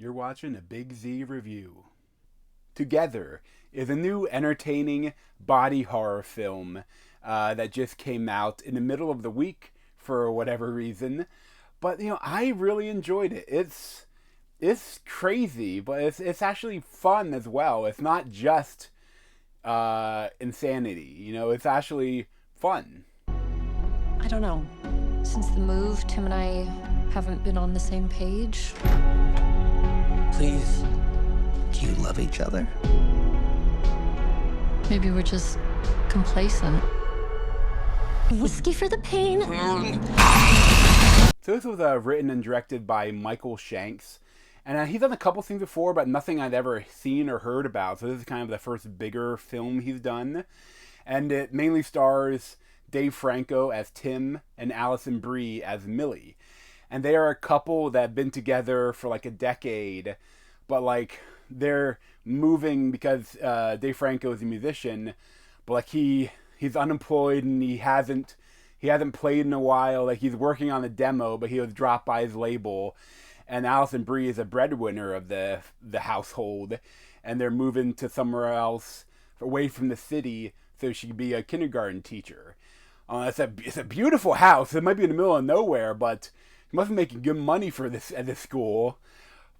You're watching a Big Z review. Together is a new entertaining body horror film that just came out in the middle of the week for whatever reason. But I really enjoyed it. It's crazy, but it's actually fun as well. It's not just insanity. It's actually fun. I don't know. Since the move, Tim and I haven't been on the same page. Please, do you love each other? Maybe we're just complacent. Whiskey for the pain. So this was written and directed by Michael Shanks. And he's done a couple things before, but nothing I'd ever seen or heard about. So this is kind of the first bigger film he's done. And it mainly stars Dave Franco as Tim and Alison Brie as Millie. And they are a couple that have been together for like a decade. But like they're moving because Dave Franco is a musician. But like he's unemployed and he hasn't played in a while. Like he's working on a demo, but he was dropped by his label. And Alison Brie is a breadwinner of the household, and they're moving to somewhere else away from the city so she can be a kindergarten teacher. It's a beautiful house. It might be in the middle of nowhere, but he must be making good money for this at this school.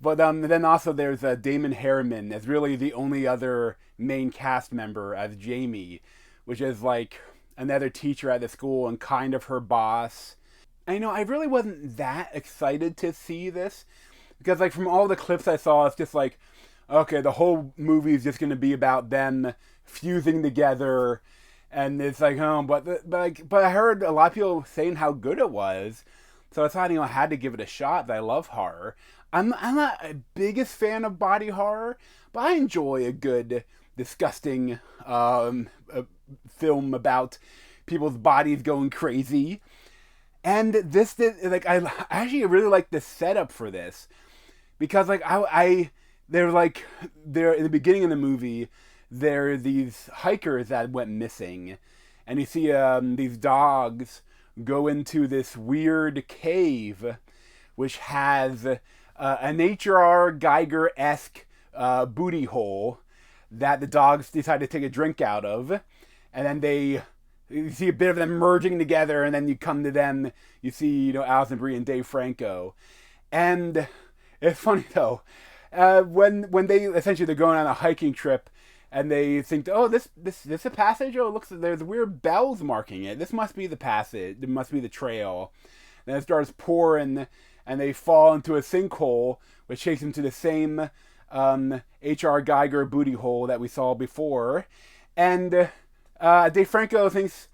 But then also there's Damon Harriman as really the only other main cast member as Jamie, which is like another teacher at the school and kind of her boss. And I really wasn't that excited to see this because like from all the clips I saw, it's just like, okay, the whole movie is just going to be about them fusing together. And it's like, but I heard a lot of people saying how good it was. So I thought, I had to give it a shot. I love horror. I'm not a biggest fan of body horror, but I enjoy a good, disgusting film about people's bodies going crazy. And this did, like, I actually really like the setup for this. Because, like, they're in the beginning of the movie, there are these hikers that went missing. And you see these dogs go into this weird cave, which has an H.R. Geiger-esque booty hole that the dogs decide to take a drink out of. And then you see a bit of them merging together, and then you come to them, you see, Alison Brie and Dave Franco. And it's funny, though, when they're going on a hiking trip, and they think, oh, this a passage? Oh, it looks like there's weird bells marking it. This must be the passage. It must be the trail. Then it starts pouring, and they fall into a sinkhole, which takes them to the same H.R. Geiger booty hole that we saw before. And Dave Franco thinks,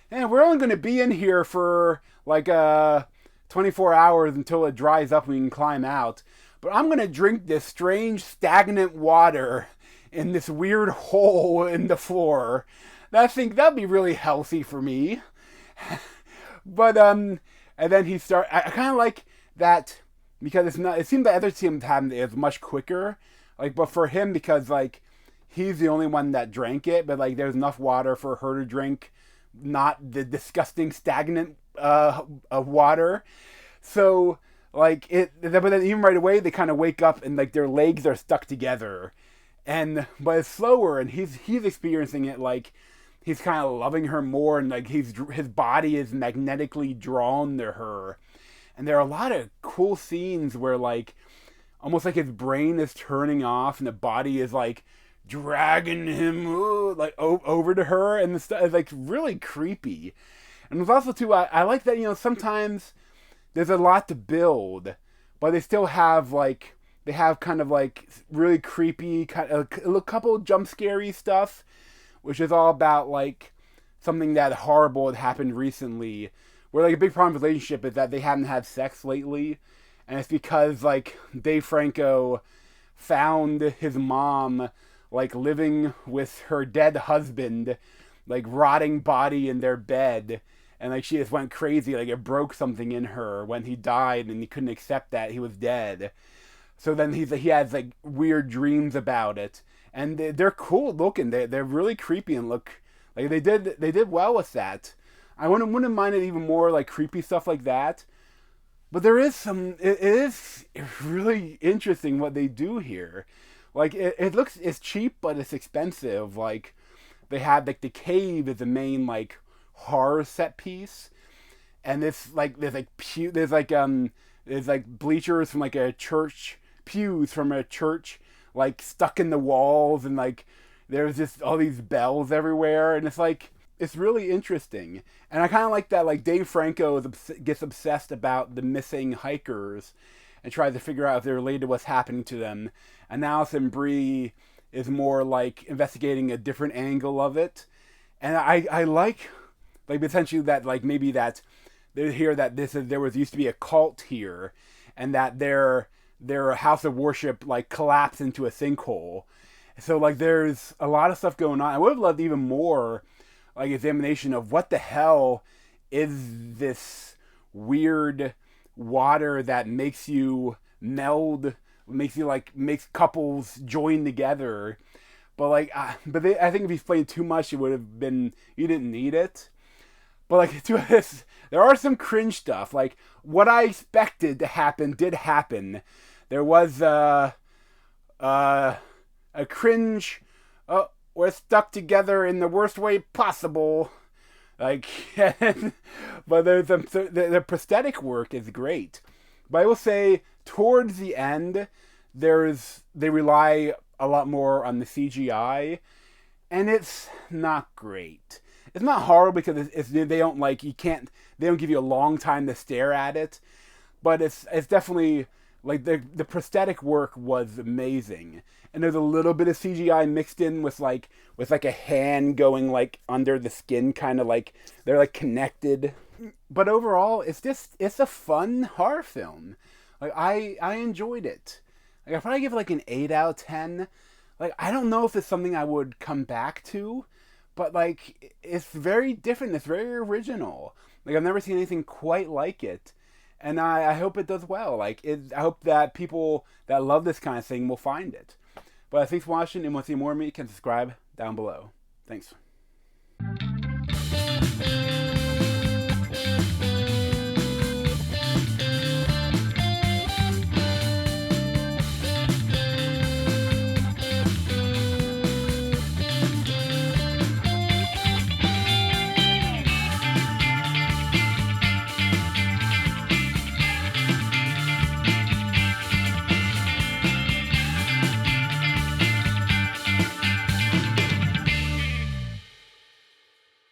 we're only going to be in here for like 24 hours until it dries up and we can climb out. But I'm going to drink this strange stagnant water in this weird hole in the floor. I think that'd be really healthy for me. But and then I kind of like that because it seems that other teams have it much quicker. Like, but for him, because like he's the only one that drank it, but like there's enough water for her to drink, not the disgusting stagnant water. So like but then even right away they kind of wake up and like their legs are stuck together, but it's slower, and he's experiencing it like he's kind of loving her more, and like his body is magnetically drawn to her. And there are a lot of cool scenes where like almost like his brain is turning off and the body is like dragging him like over to her, and the stuff is like really creepy. And there's also too, I like that sometimes there's a lot to build, but they still have like they have kind of like really creepy kind of a couple jump scary stuff, which is all about like something that horrible had happened recently, where like a big problem with the relationship is that they haven't had sex lately, and it's because like Dave Franco found his mom like living with her dead husband, like rotting body in their bed. And like she just went crazy, like it broke something in her when he died, and he couldn't accept that he was dead. So then he has like weird dreams about it, and they're cool looking. They're really creepy and look like they did well with that. I wouldn't mind it even more like creepy stuff like that. But there is some. It is really interesting what they do here. Like it looks, it's cheap, but it's expensive. Like they had like the cave is the main like horror set piece, and it's like there's like bleachers from like a church, pews from a church, like stuck in the walls, and like there's just all these bells everywhere, and it's like it's really interesting. And I kind of like that, like Dave Franco gets obsessed about the missing hikers and tries to figure out if they're related to what's happening to them. And Alison Brie is more like investigating a different angle of it. And I like essentially that, like maybe that they hear that there used to be a cult here, and that their house of worship like collapsed into a sinkhole. So like there's a lot of stuff going on. I would have loved even more like examination of what the hell is this weird water that makes you meld, makes couples join together. But like, I think if you played too much, it would have been, you didn't need it. But like, to this, there are some cringe stuff. Like what I expected to happen did happen. There was a cringe. We're stuck together in the worst way possible. Like, but the prosthetic work is great. But I will say, towards the end, they rely a lot more on the CGI, and it's not great. It's not horrible because they don't give you a long time to stare at it, but it's definitely like the prosthetic work was amazing. And there's a little bit of CGI mixed in with a hand going like under the skin, kind of like they're like connected. But overall, it's a fun horror film. Like I enjoyed it. Like I probably give it like an 8 out of 10. Like I don't know if it's something I would come back to, but like it's very different. It's very original. Like I've never seen anything quite like it. And I hope it does well. I hope that people that love this kind of thing will find it. But thanks for watching, and want to see more of me, you can subscribe down below. Thanks.